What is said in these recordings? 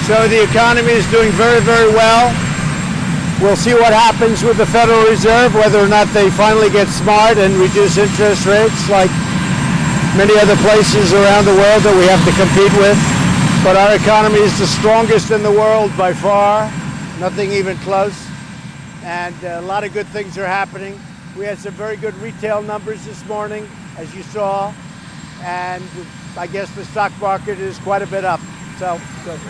So the economy is doing very, very well. We'll see what happens with the Federal Reserve, whether or not they finally get smart and reduce interest rates like many other places around the world that we have to compete with. But our economy is the strongest in the world by far, nothing even close. And a lot of good things are happening. We had some very good retail numbers this morning, as you saw. And I guess the stock market is quite a bit up. So, good.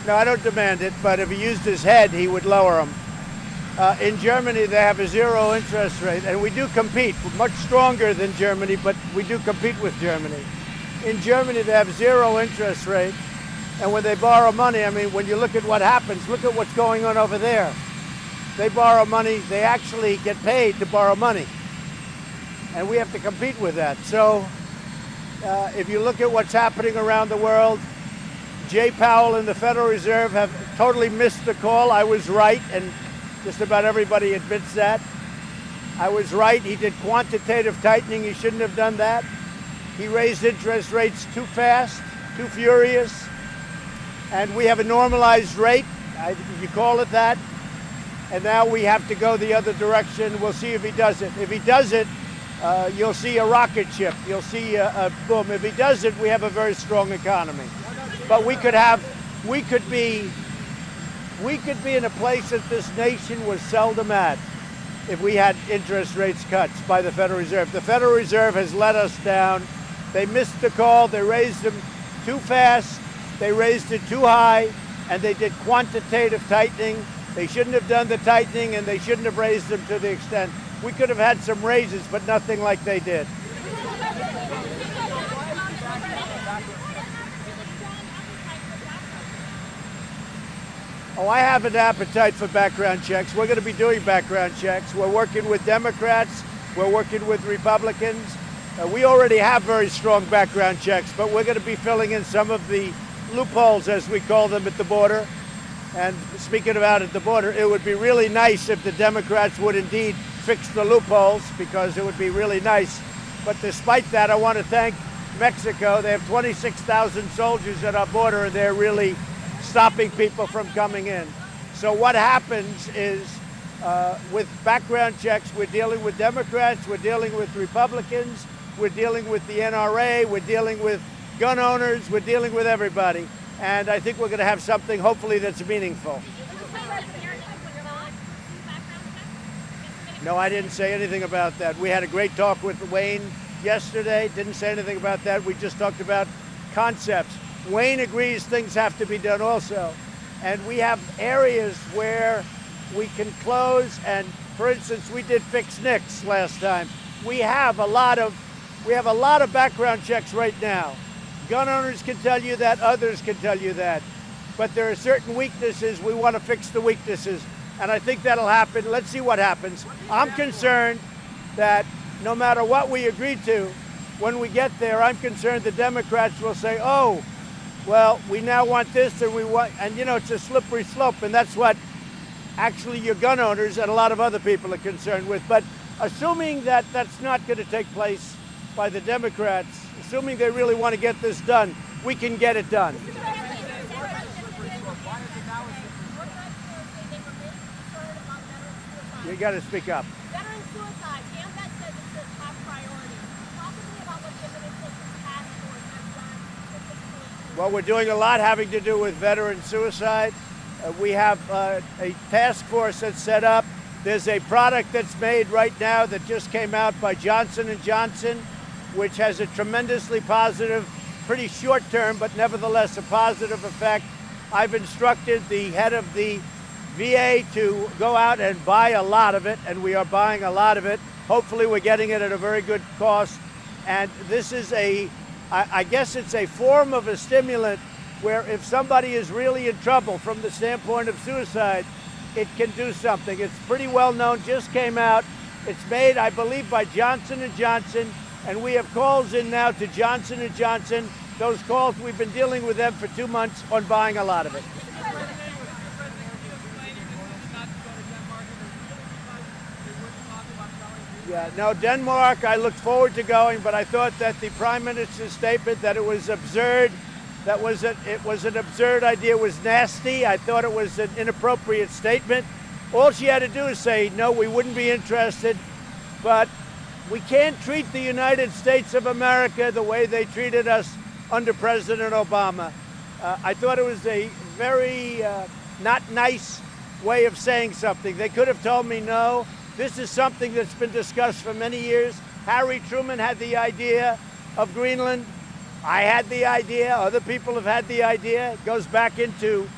No, I don't demand it, but if he used his head, he would lower them. In Germany, they have a zero interest rate, and we do compete. We're much stronger than Germany, but we do compete with Germany. In Germany, they have zero interest rate, and when they borrow money, I mean, when you look at what happens, look at what's going on over there. They borrow money, they actually get paid to borrow money, and we have to compete with that. So if you look at what's happening around the world, Jay Powell and the Federal Reserve have totally missed the call. I was right, and just about everybody admits that. I was right. He did quantitative tightening. He shouldn't have done that. He raised interest rates too fast, too furious, and we have a normalized rate. You call it that. And now we have to go the other direction. We'll see if he does it. If he does it, you'll see a rocket ship. You'll see a boom. If he does it, we have a very strong economy. But we could be in a place that this nation was seldom at if we had interest rates cuts by the Federal Reserve. The Federal Reserve has let us down. They missed the call. They raised them too fast. They raised it too high, and they did quantitative tightening. They shouldn't have done the tightening, and they shouldn't have raised them to the extent. We could have had some raises, but nothing like they did. Oh, I have an appetite for background checks. We're going to be doing background checks. We're working with Democrats. We're working with Republicans. We already have very strong background checks, but we're going to be filling in some of the loopholes, as we call them, at the border. And speaking about at the border, it would be really nice if the Democrats would indeed fix the loopholes, because it would be really nice. But despite that, I want to thank Mexico. They have 26,000 soldiers at our border, and they're really stopping people from coming in. So what happens is with background checks, we're dealing with Democrats, we're dealing with Republicans, we're dealing with the NRA, we're dealing with gun owners, we're dealing with everybody. And I think we're going to have something, hopefully, that's meaningful. No, I didn't say anything about that. We had a great talk with Wayne yesterday. Didn't say anything about that. We just talked about concepts. Wayne agrees things have to be done also. And we have areas where we can close. And for instance, we did fix NICS last time. We have a lot of background checks right now. Gun owners can tell you that, others can tell you that. But there are certain weaknesses. We want to fix the weaknesses. And I think that'll happen. Let's see what happens. I'm concerned that no matter what we agree to, when we get there, I'm concerned the Democrats will say, oh, well, we now want this, and you know, it's a slippery slope, and that's what actually your gun owners and a lot of other people are concerned with. But assuming that that's not going to take place by the Democrats, assuming they really want to get this done, we can get it done. You got to speak up. Veteran suicide, AMVET says it's a top priority. Talk to me about what the administration's task force has done. Well, we're doing a lot having to do with veteran suicide. We have a task force that's set up. There's a product that's made right now that just came out by Johnson & Johnson, which has a tremendously positive, pretty short term, but nevertheless a positive effect. I've instructed the head of the VA to go out and buy a lot of it, and we are buying a lot of it. Hopefully we're getting it at a very good cost. And this is I guess it's a form of a stimulant where if somebody is really in trouble from the standpoint of suicide, it can do something. It's pretty well known, just came out. It's made, I believe, by Johnson & Johnson, and we have calls in now to Johnson & Johnson. Those calls, we've been dealing with them for 2 months on buying a lot of it. Yeah, no, Denmark, I looked forward to going, but I thought that the Prime Minister's statement that it was absurd, it was an absurd idea, was nasty. I thought it was an inappropriate statement. All she had to do is say, no, we wouldn't be interested, but we can't treat the United States of America the way they treated us under President Obama. I thought it was a very not nice way of saying something. They could have told me no. This is something that's been discussed for many years. Harry Truman had the idea of Greenland. I had the idea. Other people have had the idea. It goes back into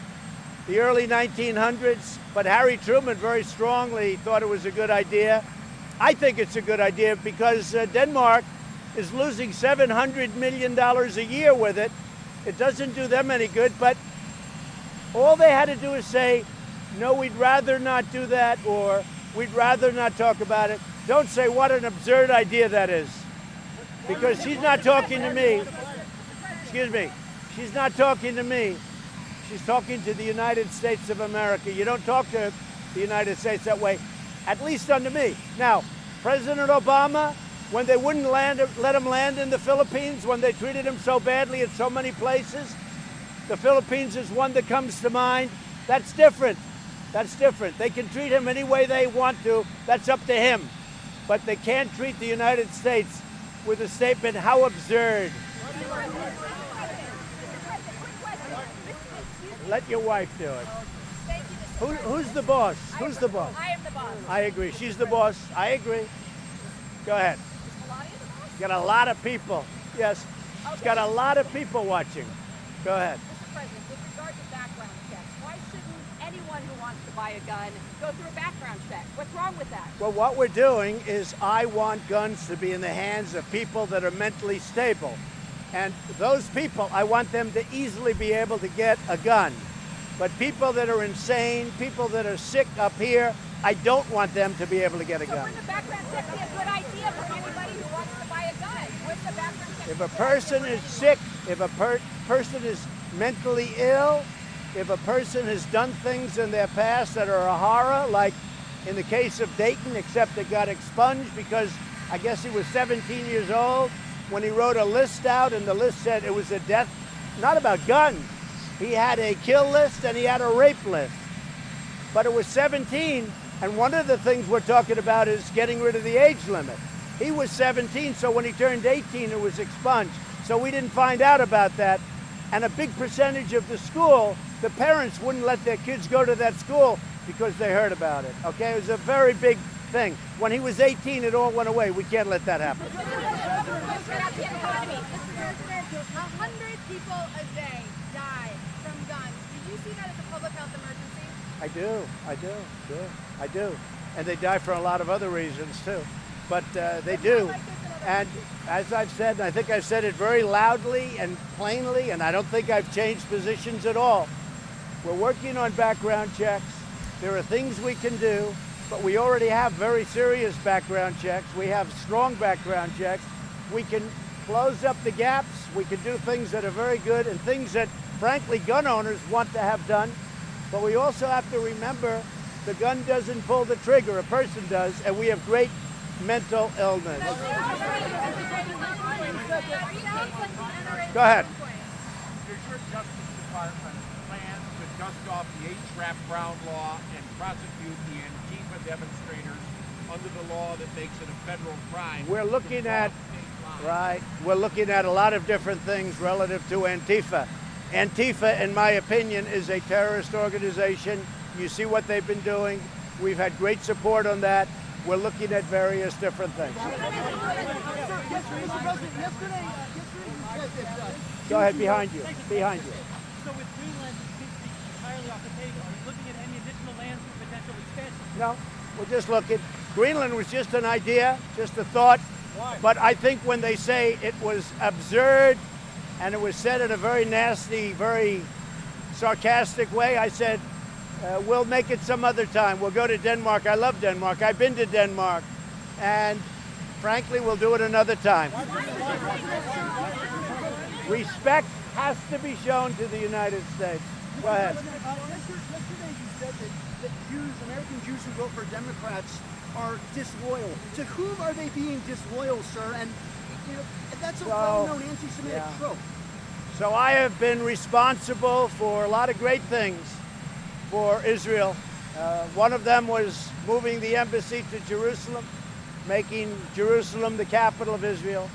the early 1900s. But Harry Truman very strongly thought it was a good idea. I think it's a good idea because Denmark is losing $700 million a year with it. It doesn't do them any good, but all they had to do is say, no, we'd rather not do that, or we'd rather not talk about it. Don't say what an absurd idea that is, because she's not talking to me. Excuse me. She's not talking to me. She's talking to the United States of America. You don't talk to the United States that way, at least under me. Now, President Obama, when they wouldn't let him land in the Philippines, when they treated him so badly in so many places, the Philippines is one that comes to mind. That's different. That's different. They can treat him any way they want to. That's up to him. But they can't treat the United States with a statement, how absurd. Let your wife do it. Who's the boss? Who's the boss? I am the boss. I agree. She's the boss. I agree. Go ahead. Got a lot of people. Yes. It's got a lot of people watching. Go ahead. Mr. President, with regard to background checks, why shouldn't anyone who wants to buy a gun go through a background check? What's wrong with that? Well, what we're doing is I want guns to be in the hands of people that are mentally stable. And those people, I want them to easily be able to get a gun. But people that are insane, people that are sick up here, I don't want them to be able to get a gun. So wouldn't a background check be a good idea for anybody who wants to buy a gun? Wouldn't the background check If a person is sick, if a person is mentally ill, if a person has done things in their past that are a horror, like in the case of Dayton, except it got expunged because I guess he was 17 years old when he wrote a list out, and the list said it was a death, not about guns. He had a kill list and he had a rape list. But it was 17, and one of the things we're talking about is getting rid of the age limit. He was 17, so when he turned 18, it was expunged. So we didn't find out about that. And a big percentage of the school, the parents wouldn't let their kids go to that school because they heard about it, okay? It was a very big thing. When he was 18, it all went away. We can't let that happen. about the economy? Mr. President, 100 people a day die from guns. Do you see that as a public health emergency? I do. And they die for a lot of other reasons too. But they do. And as I've said, and I think I've said it very loudly and plainly, and I don't think I've changed positions at all. We're working on background checks. There are things we can do, but we already have very serious background checks. We have strong background checks. We can close up the gaps. We can do things that are very good and things that, frankly, gun owners want to have done. But we also have to remember the gun doesn't pull the trigger, a person does, and we have great mental illness. Go ahead. Does your Justice Department plan to dust off the H-Rap Brown law and prosecute the Antifa demonstrators under the law that makes it a federal crime? We're looking at, right, we're looking at a lot of different things relative to Antifa. Antifa, in my opinion, is a terrorist organization. You see what they've been doing. We've had great support on that. We're looking at various different things. Go ahead, behind you, behind you. So with Greenland entirely off the table, are you looking at any additional lands for potential expansion? No, we're just looking. Greenland was just an idea, just a thought. Why? But I think when they say it was absurd and it was said in a very nasty, very sarcastic way, I said, we'll make it some other time. We'll go to Denmark. I love Denmark. I've been to Denmark. And frankly, we'll do it another time. Respect has to be shown to the United States. Go ahead. Yesterday you said that Jews, American Jews who vote for Democrats are disloyal. To whom are they being disloyal, sir? And that's a So, well-known anti-Semitic yeah. trope. So I have been responsible for a lot of great things for Israel. One of them was moving the embassy to Jerusalem, making Jerusalem the capital of Israel.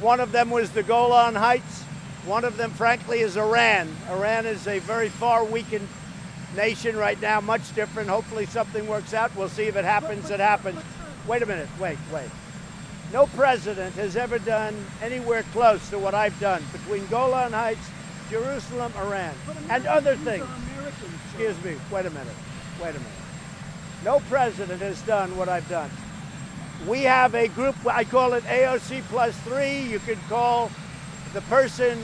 One of them was the Golan Heights. One of them, frankly, is Iran. Iran is a very far weakened nation right now, much different. Hopefully something works out. We'll see if it happens, it happens. Wait a minute, wait. No president has ever done anywhere close to what I've done between Golan Heights, Jerusalem, Iran, and other things. Excuse me, wait a minute. No president has done what I've done. We have a group, I call it AOC plus 3. You could call the person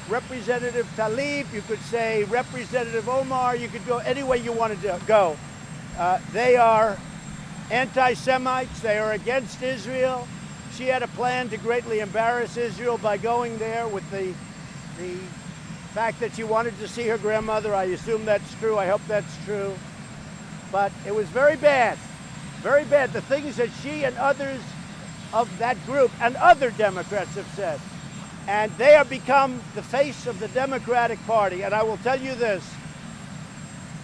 Representative Tlaib, you could say Representative Omar, you could go any way you want to go. They are anti-Semites, they are against Israel. She had a plan to greatly embarrass Israel by going there with the fact that she wanted to see her grandmother. I assume that's true, I hope that's true. But it was very bad, very bad. The things that she and others of that group and other Democrats have said. And they have become the face of the Democratic Party. And I will tell you this,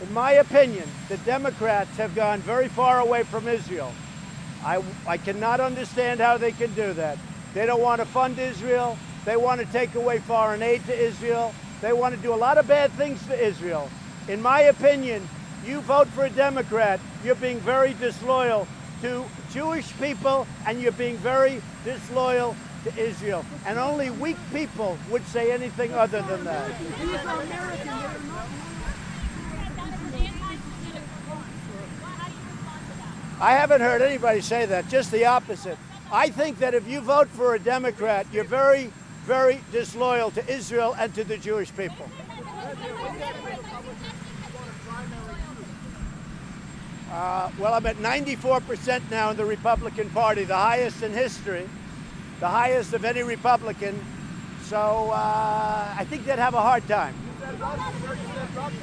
in my opinion, the Democrats have gone very far away from Israel. I cannot understand how they can do that. They don't want to fund Israel. They want to take away foreign aid to Israel. They want to do a lot of bad things to Israel. In my opinion, you vote for a Democrat, you're being very disloyal to Jewish people, and you're being very disloyal to Israel. And only weak people would say anything other than that. These are American. They're not. I haven't heard anybody say that, just the opposite. I think that if you vote for a Democrat, you're very, very disloyal to Israel and to the Jewish people. Well, I'm at 94% now in the Republican Party, the highest in history, the highest of any Republican. So I think they'd have a hard time. You said Russia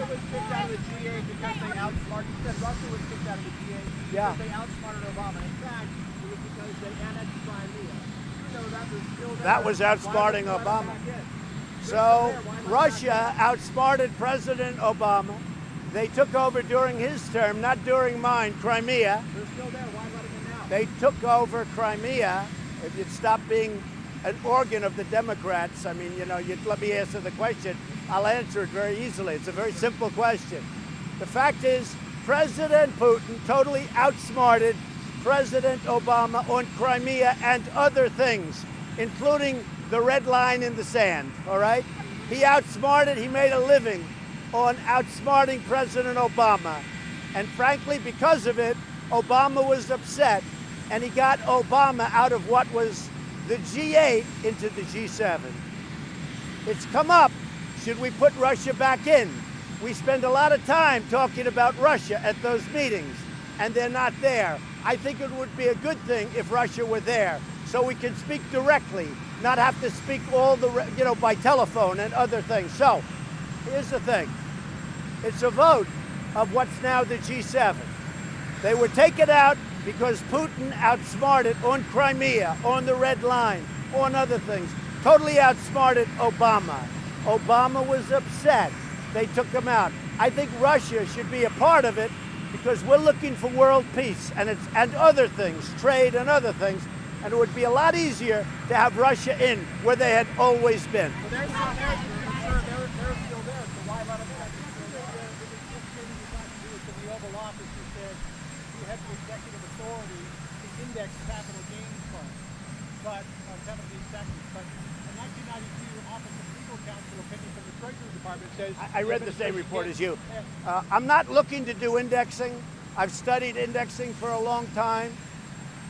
was kicked out of the G8 because they outsmarted. You said Russia was kicked out of the G8 because they outsmarted Obama. In fact, it was because they annexed Crimea. You know that was still there. That was outsmarting Obama. So Russia outsmarted President Obama. They took over during his term, not during mine, Crimea. They're still there. Why let them in now? They took over Crimea. If you'd stop being an organ of the Democrats, I mean, you'd let me answer the question. I'll answer it very easily. It's a very simple question. The fact is, President Putin totally outsmarted President Obama on Crimea and other things, including the red line in the sand, all right? He outsmarted, he made a living on outsmarting President Obama. And frankly, because of it, Obama was upset, and he got Obama out of what was the G8 into the G7. It's come up. Should we put Russia back in? We spend a lot of time talking about Russia at those meetings, and they're not there. I think it would be a good thing if Russia were there, so we can speak directly, not have to speak by telephone and other things. So, here's the thing. It's a vote of what's now the G7. They were taken out because Putin outsmarted on Crimea, on the red line, on other things. Totally outsmarted Obama. Obama was upset. They took him out. I think Russia should be a part of it because we're looking for world peace and other things, trade and other things. And it would be a lot easier to have Russia in where they had always been. But they're still there, sir. They're still there. So why let them in? The Oval Office who said you have the executive authority to index capital gains funds, but some of these sectors. But a 1992 Office of Legal Counsel opinion from the Treasury Department says I read the same report as you. I'm not looking to do indexing. I've studied indexing for a long time.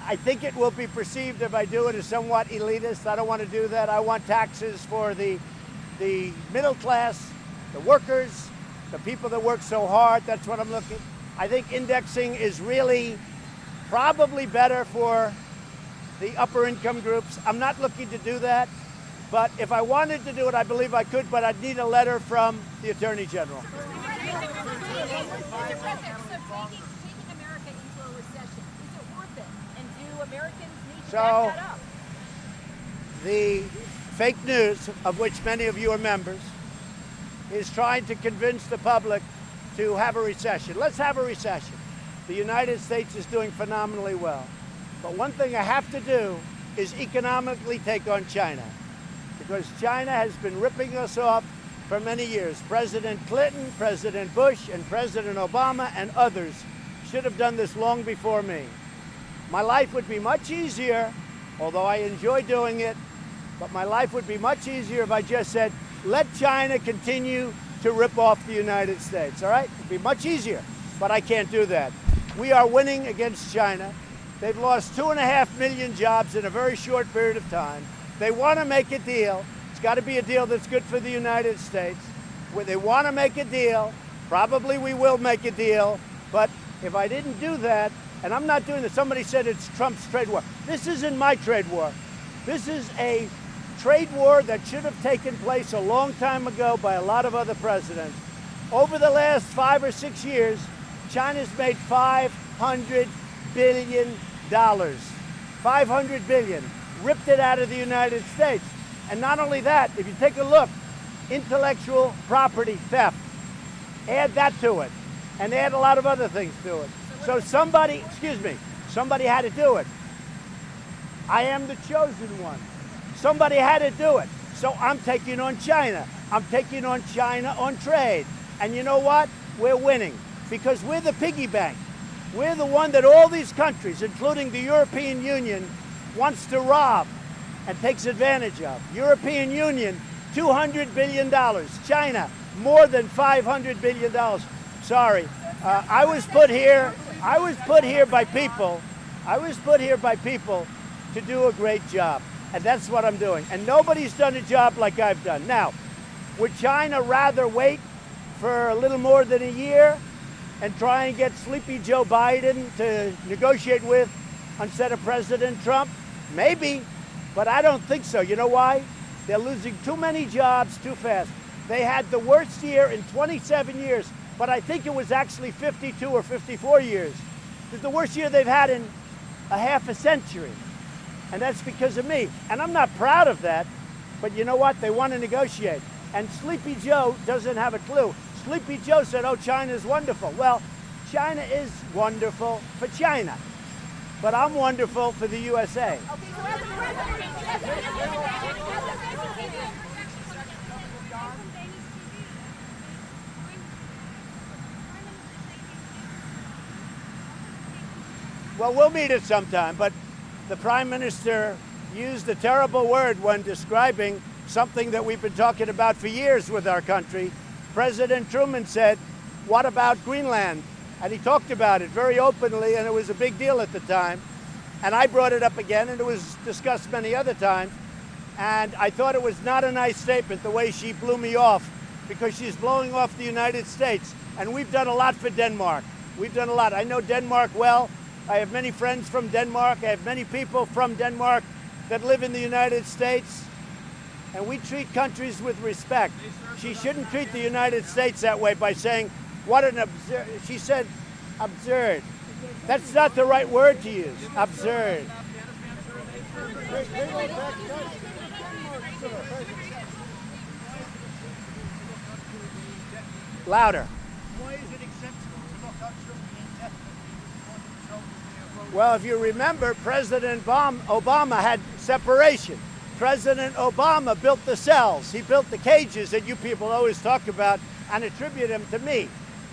I think it will be perceived if I do it as somewhat elitist. I don't want to do that. I want taxes for the middle class, the workers, the people that work so hard. That's what I'm looking. I think indexing is really probably better for the upper income groups. I'm not looking to do that. But if I wanted to do it, I believe I could, but I'd need a letter from the Attorney General. So taking America into a recession, is it worth Americans need to So- back that up. The fake news, of which many of you are members, is trying to convince the public to have a recession. Let's have a recession. The United States is doing phenomenally well. But one thing I have to do is economically take on China, because China has been ripping us off for many years. President Clinton, President Bush, and President Obama and others should have done this long before me. My life would be much easier, although I enjoy doing it, but my life would be much easier if I just said, let China continue to rip off the United States, all right? It'd be much easier, but I can't do that. We are winning against China. They've lost 2.5 million jobs in a very short period of time. They want to make a deal. It's got to be a deal that's good for the United States. Where they want to make a deal, probably we will make a deal, but if I didn't do that, and I'm not doing this, somebody said it's Trump's trade war. This isn't my trade war. This is a trade war that should have taken place a long time ago by a lot of other presidents. Over the last 5 or 6 years, China's made $500 billion. 500 billion, ripped it out of the United States. And not only that, if you take a look, intellectual property theft, add that to it, and add a lot of other things to it. So somebody had to do it. I am the chosen one. Somebody had to do it. So I'm taking on China. I'm taking on China on trade. And you know what? We're winning because we're the piggy bank. We're the one that all these countries, including the European Union, wants to rob and takes advantage of. European Union, $200 billion. China, more than $500 billion. Sorry, I was put here by people. I was put here by people to do a great job. And that's what I'm doing. And nobody's done a job like I've done. Now, would China rather wait for a little more than a year and try and get sleepy Joe Biden to negotiate with instead of President Trump? Maybe, but I don't think so. You know why? They're losing too many jobs too fast. They had the worst year in 27 years, but I think it was actually 52 or 54 years. It's the worst year they've had in a half a century. And that's because of me. And I'm not proud of that, but you know what? They want to negotiate. And Sleepy Joe doesn't have a clue. Sleepy Joe said, oh, China's wonderful. Well, China is wonderful for China, but I'm wonderful for the USA. Well, we'll meet it sometime, but the Prime Minister used a terrible word when describing something that we've been talking about for years with our country. President Truman said, what about Greenland? And he talked about it very openly, and it was a big deal at the time. And I brought it up again, and it was discussed many other times. And I thought it was not a nice statement, the way she blew me off, because she's blowing off the United States. And we've done a lot for Denmark. We've done a lot. I know Denmark well. I have many friends from Denmark. I have many people from Denmark that live in the United States. And we treat countries with respect. She shouldn't treat the United States that way by saying, what an absurd, she said, absurd. That's not the right word to use, absurd. Louder. Why is it acceptable to lock up Trump indefinitely? Well, if you remember, President Obama had separation. President Obama built the cells. He built the cages that you people always talk about and attribute them to me.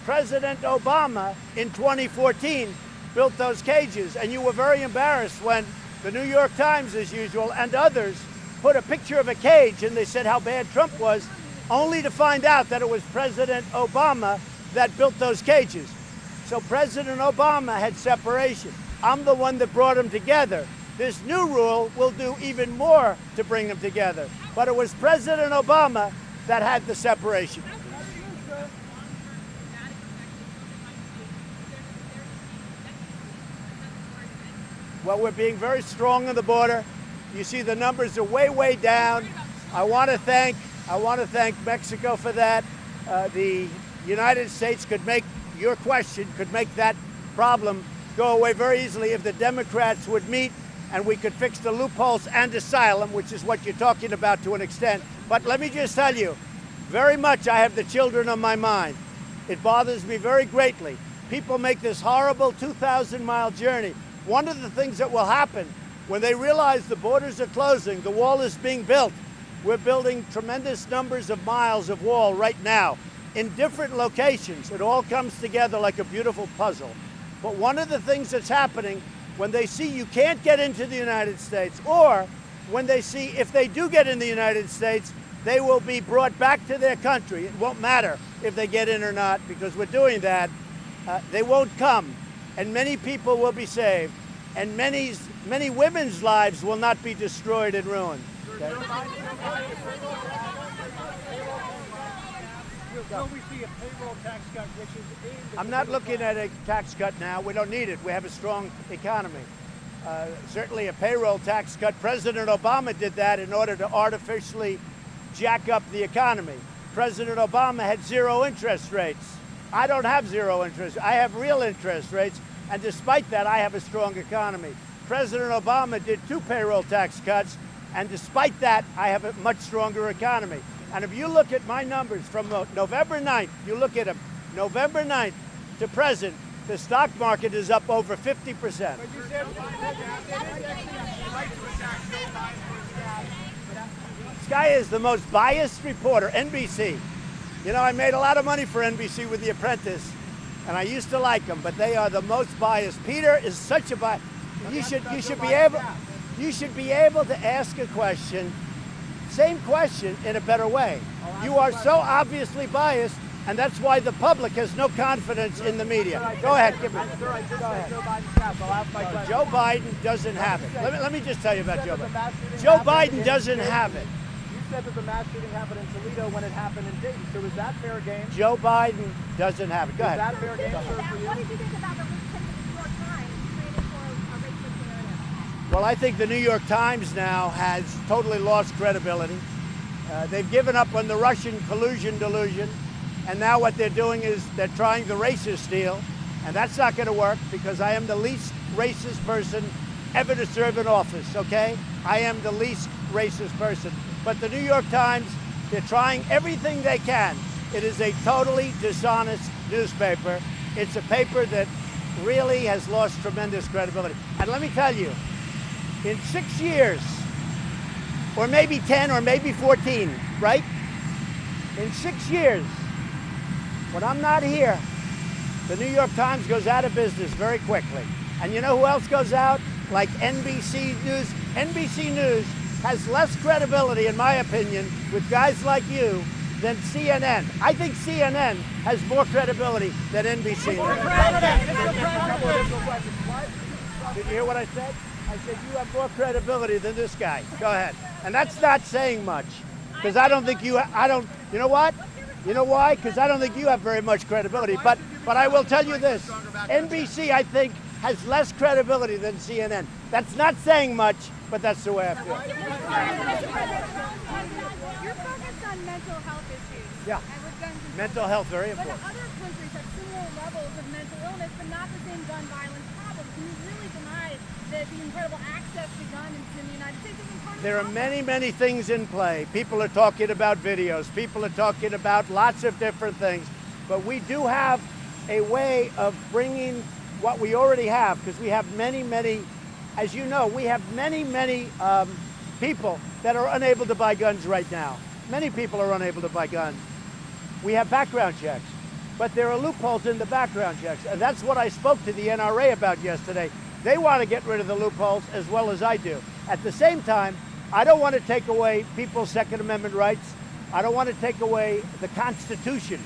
President Obama, in 2014, built those cages, and you were very embarrassed when the New York Times, as usual, and others put a picture of a cage, and they said how bad Trump was, only to find out that it was President Obama that built those cages. So President Obama had separation. I'm the one that brought them together. This new rule will do even more to bring them together. But it was President Obama that had the separation. Well, we're being very strong on the border. You see the numbers are way, way down. I want to thank Mexico for that. The United States could make that problem go away very easily if the Democrats would meet and we could fix the loopholes and asylum, which is what you're talking about to an extent. But let me just tell you, very much I have the children on my mind. It bothers me very greatly. People make this horrible 2,000-mile journey. One of the things that will happen when they realize the borders are closing, the wall is being built. We're building tremendous numbers of miles of wall right now in different locations. It all comes together like a beautiful puzzle. But one of the things that's happening when they see you can't get into the United States, or when they see if they do get in the United States, they will be brought back to their country. It won't matter if they get in or not, because we're doing that. They won't come, and many people will be saved, and many women's lives will not be destroyed and ruined. Okay? Will we see a payroll tax cut which is aimed at I'm not looking at a tax cut now. We don't need it. We have a strong economy. Certainly a payroll tax cut. President Obama did that in order to artificially jack up the economy. President Obama had zero interest rates. I don't have zero interest. I have real interest rates, and despite that, I have a strong economy. President Obama did 2 payroll tax cuts, and despite that, I have a much stronger economy. And if you look at my numbers from November 9th, you look at them, November 9th to present, the stock market is up over 50%. This guy is the most biased reporter, NBC. You know, I made a lot of money for NBC with The Apprentice, and I used to like them, but they are the most biased. Peter is such a bias. You should be able to ask a question, same question in a better way. You are so obviously biased, and that's why the public has no confidence in the media. Go ahead, give me. Go ahead. Joe Biden doesn't have it. Let me just tell you about Joe Biden. Joe Biden doesn't have it. You said that the mass shooting happened in Toledo when it happened in Dayton. So is that fair game? Joe Biden doesn't have it. Go ahead. Is that fair game, sir, for you? What did you think about the leak in the New York Times created for a racist narrative? Well, I think the New York Times now has totally lost credibility. They've given up on the Russian collusion delusion, and now what they're doing is they're trying the racist deal, and that's not going to work because I am the least racist person ever to serve in office, okay? I am the least racist person. But the New York Times, they're trying everything they can. It is a totally dishonest newspaper. It's a paper that really has lost tremendous credibility. And let me tell you, in 6 years, or maybe 10 or maybe 14, right? In 6 years, when I'm not here, the New York Times goes out of business very quickly. And you know who else goes out? Like NBC News. NBC News has less credibility, in my opinion, with guys like you than CNN. I think CNN has more credibility than NBC. Did you hear what I said? I said you have more credibility than this guy. Go ahead. And that's not saying much, because I don't think you. You know what? You know why? Because I don't think you have very much credibility. But I will tell you this: NBC, I think, has less credibility than CNN. That's not saying much, but that's the way I feel. You're focused on mental health issues. Yeah. And with gun control. Mental health, very But important. other countries have similar levels of mental illness, but not the same gun violence problems. Can you really deny that the incredible access to guns in the United States isn't part of There the are problem? many, many things in play. People are talking about videos. People are talking about lots of different things. But we do have a way of bringing what we already have, because we have many, many, as you know, we have many, many people that are unable to buy guns right now. Many people are unable to buy guns. We have background checks, but there are loopholes in the background checks. And that's what I spoke to the NRA about yesterday. They want to get rid of the loopholes as well as I do. At the same time, I don't want to take away people's Second Amendment rights. I don't want to take away the Constitution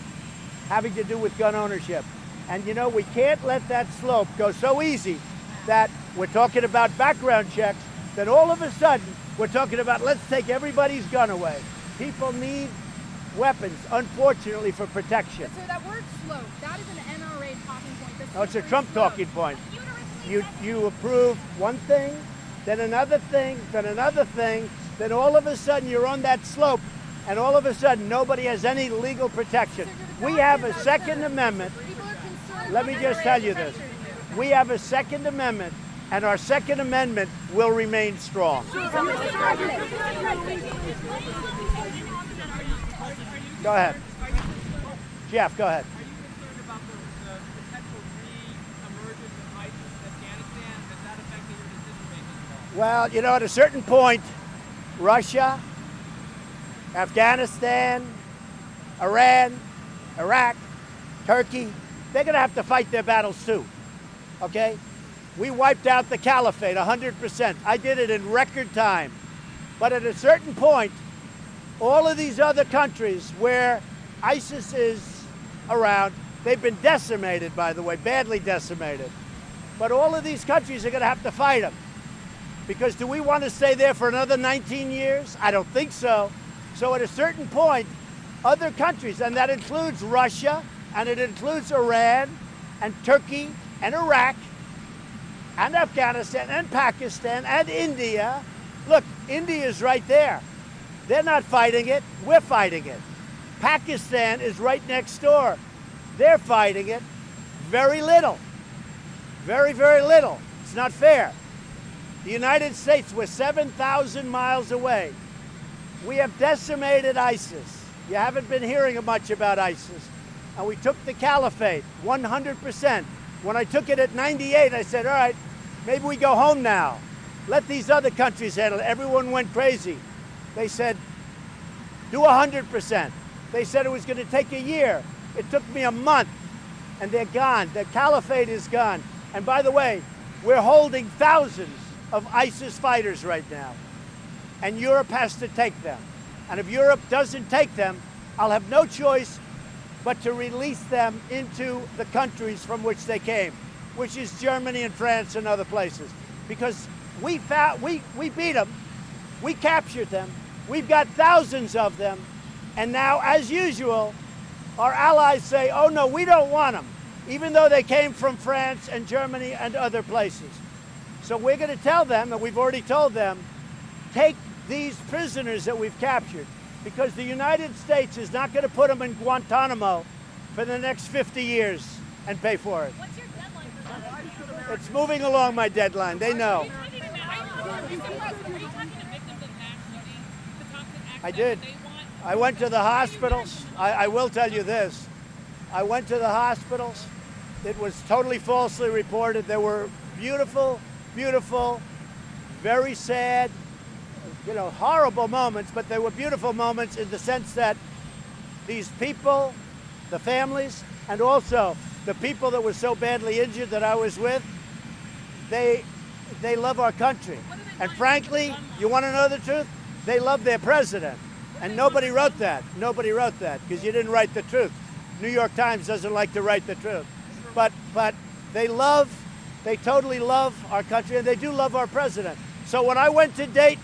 having to do with gun ownership. And you know, we can't let that slope go so easy that we're talking about background checks, then all of a sudden we're talking about let's take everybody's gun away. People need weapons, unfortunately, for protection. So that word slope, that is an NRA talking point. The No, it's a slippery Trump slope. talking point. You approve one thing, then another thing, then another thing, then all of a sudden you're on that slope, and all of a sudden nobody has any legal protection. We have a Second Amendment. People are concerned Let me about just NRA tell you this. protection. We have a Second Amendment, and our Second Amendment will remain strong. Go ahead. Jeff, go ahead. Are you concerned about the potential re-emergence of ISIS in Afghanistan? Has that affected your decision-making at all? Well, you know, at a certain point, Russia, Afghanistan, Iran, Iraq, Turkey, they're going to have to fight their battles too, okay? We wiped out the caliphate 100%. I did it in record time. But at a certain point, all of these other countries where ISIS is around, they've been decimated, by the way, badly decimated. But all of these countries are going to have to fight them. Because do we want to stay there for another 19 years? I don't think so. So at a certain point, other countries, and that includes Russia, and it includes Iran, and Turkey, and Iraq, and Afghanistan, and Pakistan, and India. Look, India is right there. They're not fighting it, we're fighting it. Pakistan is right next door. They're fighting it. Very little. Very, very little. It's not fair. The United States, we're 7,000 miles away. We have decimated ISIS. You haven't been hearing much about ISIS. And we took the caliphate, 100%. When I took it at 98, I said, all right, maybe we go home now. Let these other countries handle it. Everyone went crazy. They said, do 100%. They said it was going to take a year. It took me a month, and they're gone. The caliphate is gone. And by the way, we're holding thousands of ISIS fighters right now. And Europe has to take them. And if Europe doesn't take them, I'll have no choice but to release them into the countries from which they came, which is Germany and France and other places. Because we beat them, we captured them, we've got thousands of them, and now, as usual, our allies say, oh no, we don't want them, even though they came from France and Germany and other places. So we're going to tell them, and we've already told them, take these prisoners that we've captured, because the United States is not going to put them in Guantanamo for the next 50 years and pay for it. What's your deadline for that? It's moving along my deadline. They know. Are you talking to victims of mass shootings to talk to I did. they want? I went to the hospitals. I will tell you this. I went to the hospitals. It was totally falsely reported. There were beautiful, beautiful, very sad, you know, horrible moments, but they were beautiful moments in the sense that these people, the families, and also the people that were so badly injured that I was with, they love our country. And frankly, you want to know the truth? They love their president. And nobody wrote that. Nobody wrote that because you didn't write the truth. New York Times doesn't like to write the truth. But they totally love our country, and they do love our president. So when I went to Dayton,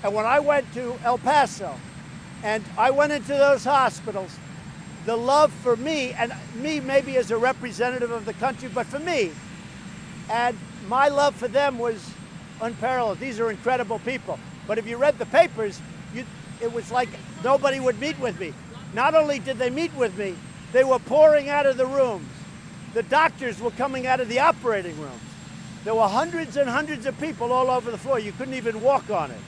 and when I went to El Paso, and I went into those hospitals, the love for me, and me maybe as a representative of the country, but for me, and my love for them was unparalleled. These are incredible people. But if you read the papers, it was like nobody would meet with me. Not only did they meet with me, they were pouring out of the rooms. The doctors were coming out of the operating rooms. There were hundreds and hundreds of people all over the floor. You couldn't even walk on it.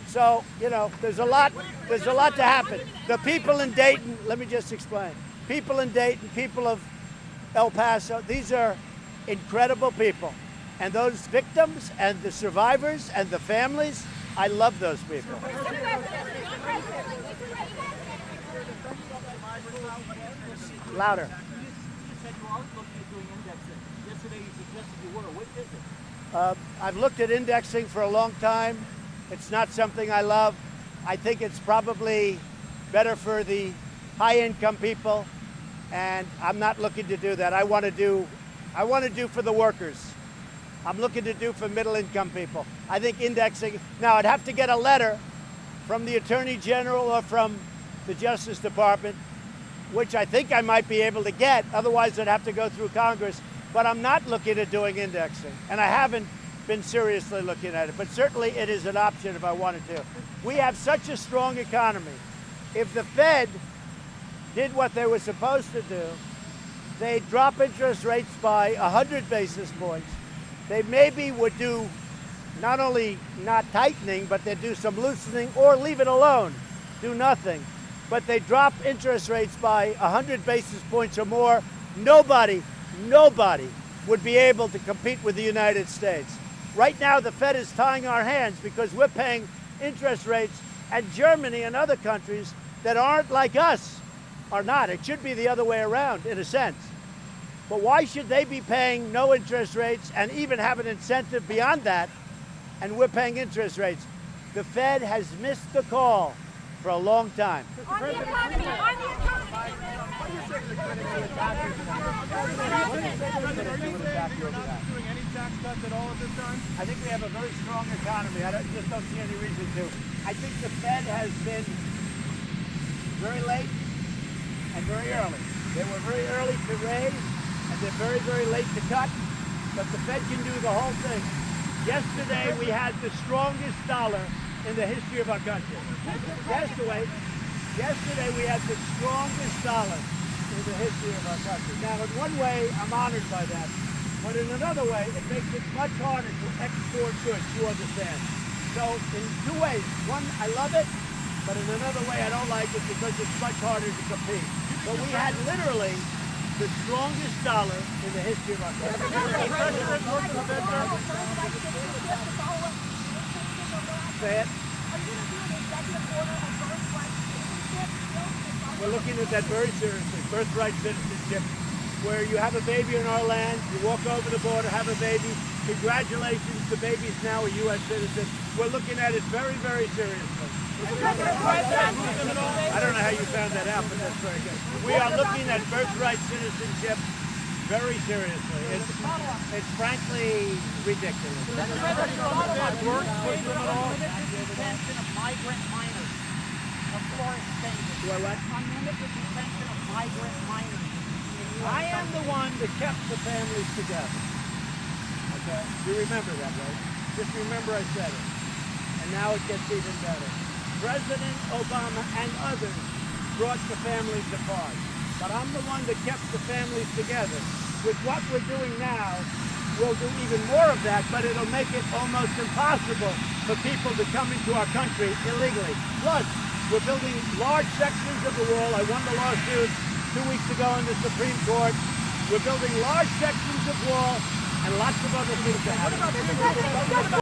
So, you know, there's a lot to happen. The people in Dayton, let me just explain. People in Dayton, people of El Paso, these are incredible people. And those victims and the survivors and the families, I love those people. Louder. You said you are looking at doing indexing. Yesterday you suggested you were. What is it? I've looked at indexing for a long time. It's not something I love. I think it's probably better for the high-income people, and I'm not looking to do that. I want to do for the workers. I'm looking to do for middle-income people. I think indexing. Now, I'd have to get a letter from the Attorney General or from the Justice Department, which I think I might be able to get. Otherwise, I'd have to go through Congress. But I'm not looking at doing indexing, and I haven't been seriously looking at it. But certainly, it is an option if I wanted to. We have such a strong economy. If the Fed did what they were supposed to do, they'd drop interest rates by 100 basis points, they maybe would do not only not tightening, but they'd do some loosening or leave it alone, do nothing. But they drop interest rates by 100 basis points or more. Nobody would be able to compete with the United States. Right now, the Fed is tying our hands because we're paying interest rates, and Germany and other countries that aren't like us are not. It should be the other way around, in a sense. But why should they be paying no interest rates and even have an incentive beyond that, and we're paying interest rates? The Fed has missed the call for a long time. On the economy, on the economy. What do you say to the critics who attack you for that? What do you say to the critics who attack you for that? Doing any tax cuts at all at this time? I think we have a very strong economy. I just don't see any reason to. I think the Fed has been very late and very early. They were very early to raise, and they're very, very late to cut. But the Fed can do the whole thing. Yesterday, we had the strongest dollar in the history of our country. Yesterday we had the strongest dollar in the history of our country. Now, in one way, I'm honored by that. But in another way, it makes it much harder to export goods, you understand. So in two ways. One, I love it, but in another way, I don't like it because it's much harder to compete. But we had literally the strongest dollar in the history of our country. Say it. We're looking at that very seriously. Birthright citizenship, where you have a baby in our land, you walk over the border, have a baby. Congratulations, the baby's now a U.S. citizen. We're looking at it very, very seriously. I don't know how you found that out, but that's very good. We are looking at birthright citizenship very seriously. It's frankly ridiculous. Detention of migrant minors. Of Florence State. Do I what? Unlimited detention of migrant minors. I am the one that kept the families together. Okay? You remember that, right? Just remember I said it. And now it gets even better. President Obama and others brought the families apart. But I'm the one that kept the families together. With what we're doing now, we'll do even more of that, but it'll make it almost impossible for people to come into our country illegally. Plus, we're building large sections of the wall. I won the lawsuit 2 weeks ago in the Supreme Court. We're building large sections of wall and lots of other things to happen.